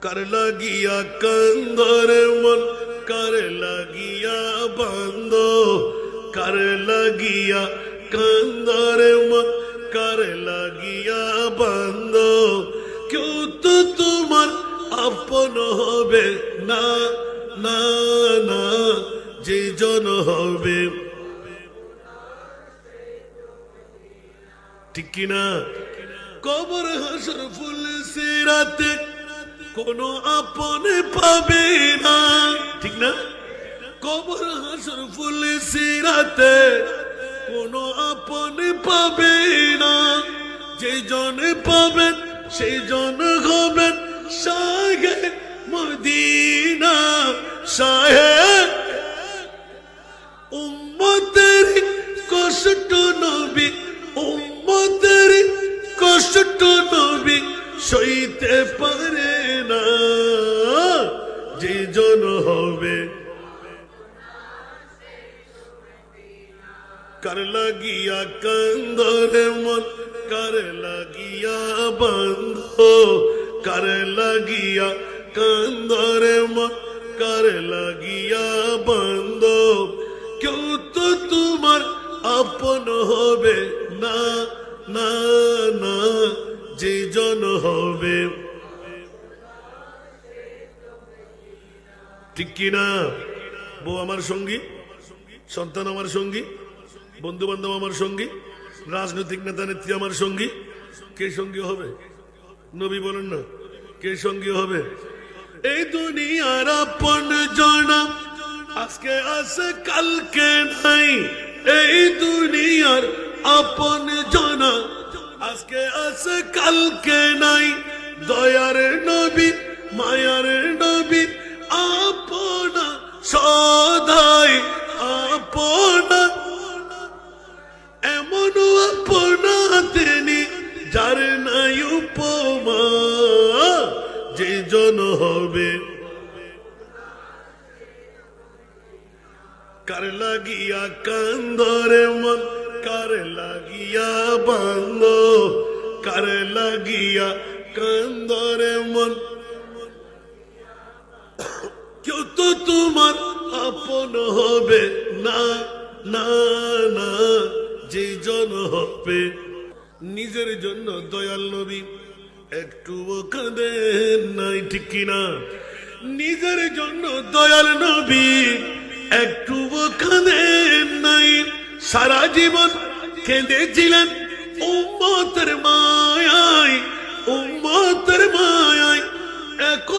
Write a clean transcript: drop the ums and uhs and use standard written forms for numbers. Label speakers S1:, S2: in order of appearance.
S1: कर लगिया कंदर मन कर लगिया बंदो कर लगिया कंदर मन कर लगिया बंदो क्यों तो तुम्हार अपन होबे ना ना ना जे जन होबे ठीक की ना कबर हासर फुल सिराते কোনো আপনে পাবে না ঠিক না কবর হাসর ফুল সিরাতে কোনো আপনে পাবে না যে জন পাবেন সেই জন হবেন শাহে মদিনা শাহে উম্মতের কষ্ট নবী উম্মতের কষ্ট নবী সইতে পারে না যে জন হবে कर लगिया कंदर मन कर लगिया बंदो कर लगिया कंदर मन कर लगिया बंदो क्यों तो तुम्हार अपन होबे ना ना ना যে জন হবে ঠিক কি না বউ আমার সঙ্গী সন্তান আমার সঙ্গী বন্ধু বান্ধব আমার সঙ্গী রাজনৈতিক নেতা নেত্রী আমার সঙ্গী কে সঙ্গী হবে নবী বলেন না কে সঙ্গী হবে এই দুনিয়ার আপন জনা আজকে আছে কালকে নাই এই দুনিয়ার আপন জনা আজকে আছে কালকে নাই দয়ার নবী মায়ার নবী আপনা সদাই আপনা এমন আপনা তিনি যার নাই উপমা যে জন হবে कर लगिया कंदर मन कर लगिया बंदो कर लगिया कंदर मन क्यों तो तुम्हार अपन होबे ना ना ना जे जन होबे निजेर जन्य दयाल नबी एकटुओ काঁদেন নাই ঠিক কি না निजेर जन्य दयाल नबी একটুও কাঁদেন নাই সারা জীবন কেঁদেছিলেন উম্মতের মায়ায়